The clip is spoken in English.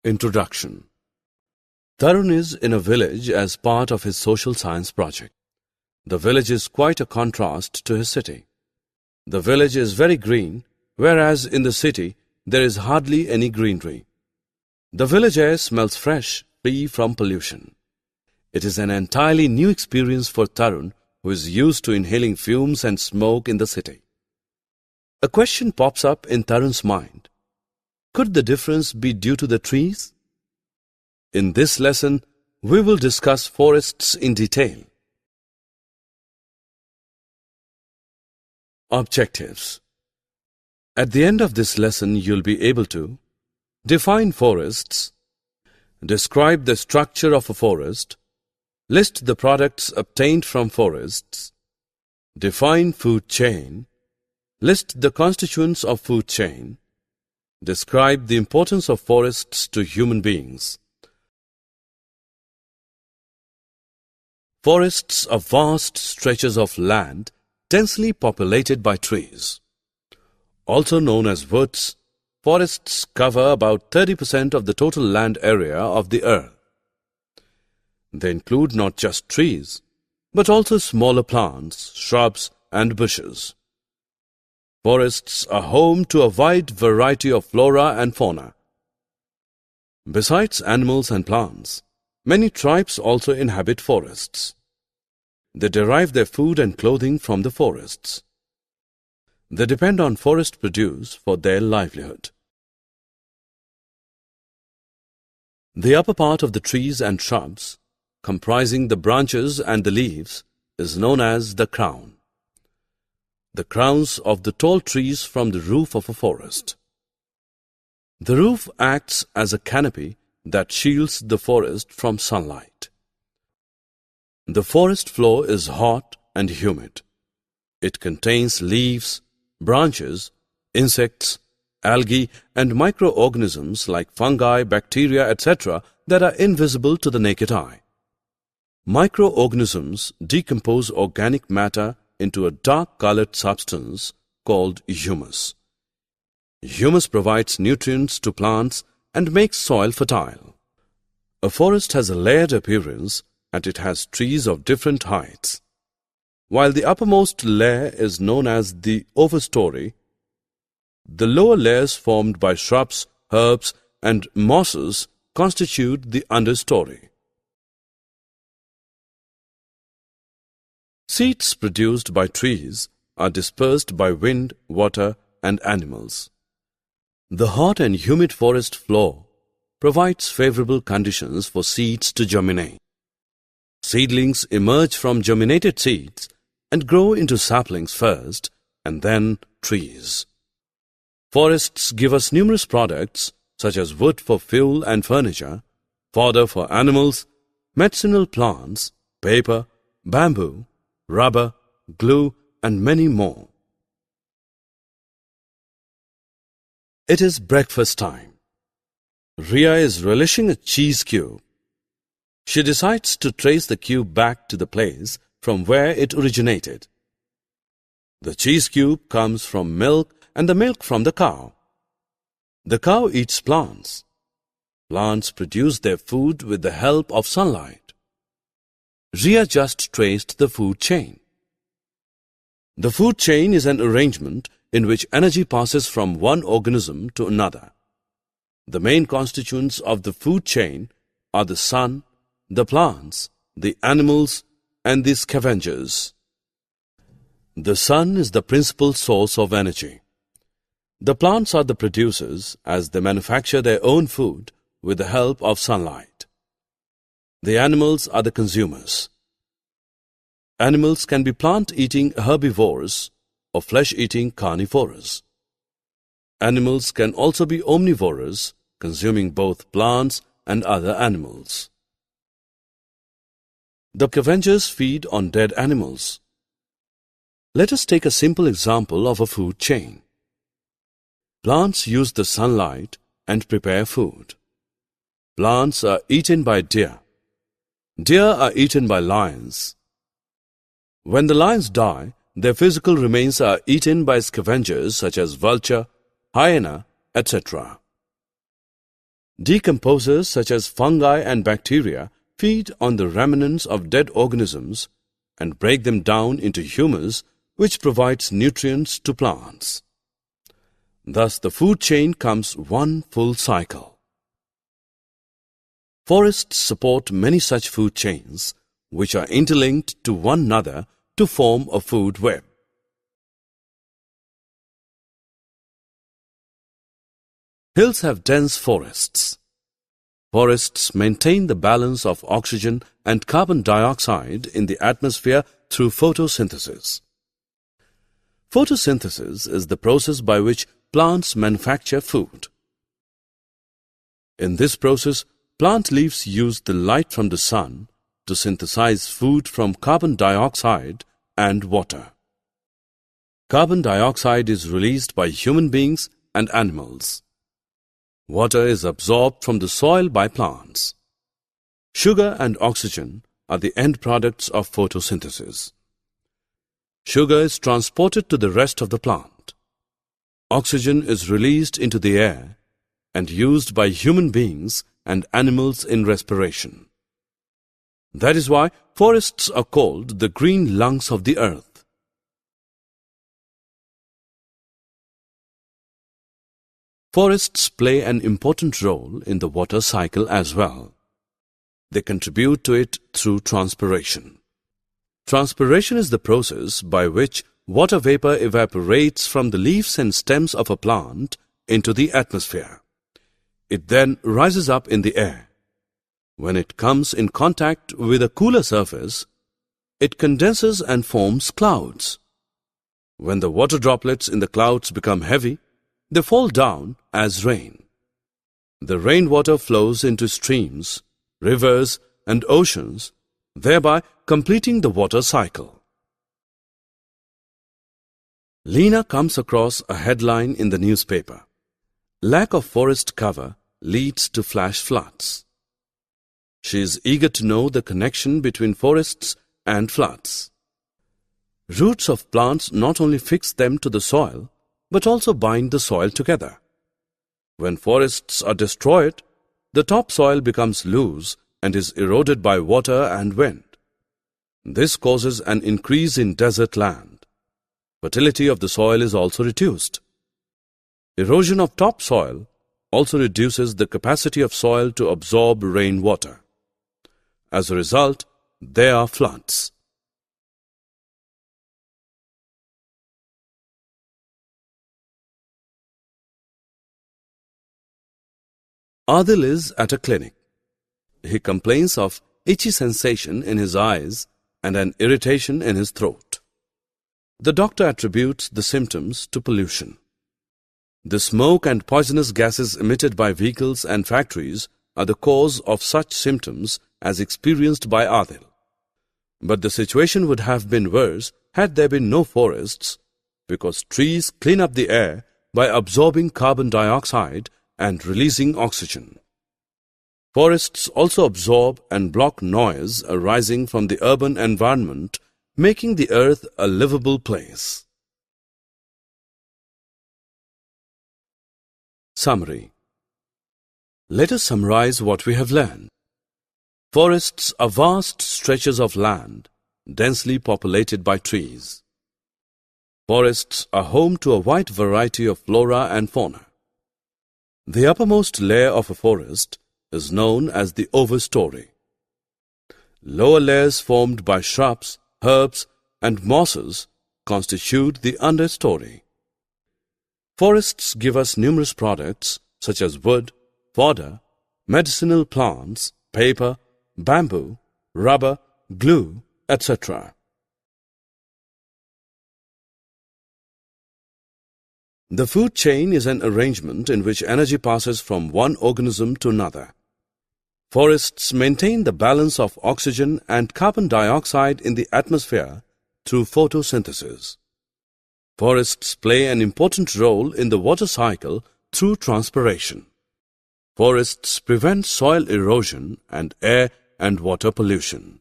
Introduction. Tarun is in a village as part of his social science project. The village is quite a contrast to his city. The village is very green, whereas in the city there is hardly any greenery. The village air smells fresh, free from pollution. It is an entirely new experience for Tarun, who is used to inhaling fumes and smoke in the city. A question pops up in Tarun's mind. Could the difference be due to the trees? In this lesson, we will discuss forests in detail. Objectives. At the end of this lesson, you'll be able to define forests, describe the structure of a forest, list the products obtained from forests, define food chain, list the constituents of food chain, describe the importance of forests to human beings. Forests are vast stretches of land densely populated by trees. Also known as woods, forests cover about 30% of the total land area of the earth. They include not just trees, but also smaller plants, shrubs, and bushes. Forests are home to a wide variety of flora and fauna. Besides animals and plants, many tribes also inhabit forests. They derive their food and clothing from the forests. They depend on forest produce for their livelihood. The upper part of the trees and shrubs, comprising the branches and the leaves, is known as the crown. The crowns of the tall trees from the roof of a forest. The roof acts as a canopy that shields the forest from sunlight. The forest floor is hot and humid. It contains leaves, branches, insects, algae, and microorganisms like fungi, bacteria, etc. that are invisible to the naked eye. Microorganisms decompose organic matter into a dark-colored substance called humus. Humus provides nutrients to plants and makes soil fertile. A forest has a layered appearance and it has trees of different heights. While the uppermost layer is known as the overstory, the lower layers formed by shrubs, herbs, and mosses constitute the understory. Seeds produced by trees are dispersed by wind, water, and animals. The hot and humid forest floor provides favorable conditions for seeds to germinate. Seedlings emerge from germinated seeds and grow into saplings first and then trees. Forests give us numerous products such as wood for fuel and furniture, fodder for animals, medicinal plants, paper, bamboo, rubber, glue, and many more. It is breakfast time. Ria is relishing a cheese cube. She decides to trace the cube back to the place from where it originated. The cheese cube comes from milk and the milk from the cow. The cow eats plants. Plants produce their food with the help of sunlight. Ria just traced the food chain. The food chain is an arrangement in which energy passes from one organism to another. The main constituents of the food chain are the sun, the plants, the animals, and the scavengers. The sun is the principal source of energy. The plants are the producers as they manufacture their own food with the help of sunlight. The animals are the consumers. Animals can be plant-eating herbivores or flesh-eating carnivores. Animals can also be omnivorous, consuming both plants and other animals. The scavengers feed on dead animals. Let us take a simple example of a food chain. Plants use the sunlight and prepare food. Plants are eaten by deer. Deer are eaten by lions. When the lions die, their physical remains are eaten by scavengers such as vulture, hyena, etc. Decomposers such as fungi and bacteria feed on the remnants of dead organisms and break them down into humus, which provides nutrients to plants. Thus, the food chain comes one full cycle. Forests support many such food chains, which are interlinked to one another to form a food web. Hills have dense forests. Forests maintain the balance of oxygen and carbon dioxide in the atmosphere through photosynthesis. Photosynthesis is the process by which plants manufacture food. In this process, plant leaves use the light from the sun to synthesize food from carbon dioxide and water. Carbon dioxide is released by human beings and animals. Water is absorbed from the soil by plants. Sugar and oxygen are the end products of photosynthesis. Sugar is transported to the rest of the plant. Oxygen is released into the air and used by human beings and animals in respiration. That is why forests are called the green lungs of the earth. Forests play an important role in the water cycle as well. They contribute to it through transpiration. Transpiration is the process by which water vapor evaporates from the leaves and stems of a plant into the atmosphere. It then rises up in the air. When it comes in contact with a cooler surface, it condenses and forms clouds. When the water droplets in the clouds become heavy, they fall down as rain. The rainwater flows into streams, rivers, and oceans, thereby completing the water cycle. Lena comes across a headline in the newspaper. Lack of forest cover leads to flash floods. She is eager to know the connection between forests and floods. Roots of plants not only fix them to the soil, but also bind the soil together. When forests are destroyed, the topsoil becomes loose and is eroded by water and wind. This causes an increase in desert land. Fertility of the soil is also reduced. Erosion of topsoil also reduces the capacity of soil to absorb rainwater. As a result, there are floods. Adil is at a clinic. He complains of itchy sensation in his eyes and an irritation in his throat. The doctor attributes the symptoms to pollution. The smoke and poisonous gases emitted by vehicles and factories are the cause of such symptoms as experienced by Adil. But the situation would have been worse had there been no forests, because trees clean up the air by absorbing carbon dioxide and releasing oxygen. Forests also absorb and block noise arising from the urban environment, making the earth a livable place. Summary. Let us summarize what we have learned. Forests are vast stretches of land, densely populated by trees. Forests are home to a wide variety of flora and fauna. The uppermost layer of a forest is known as the overstory. Lower layers formed by shrubs, herbs, and mosses constitute the understory. Forests give us numerous products such as wood, fodder, medicinal plants, paper, bamboo, rubber, glue, etc. The food chain is an arrangement in which energy passes from one organism to another. Forests maintain the balance of oxygen and carbon dioxide in the atmosphere through photosynthesis. Forests play an important role in the water cycle through transpiration. Forests prevent soil erosion and air and water pollution.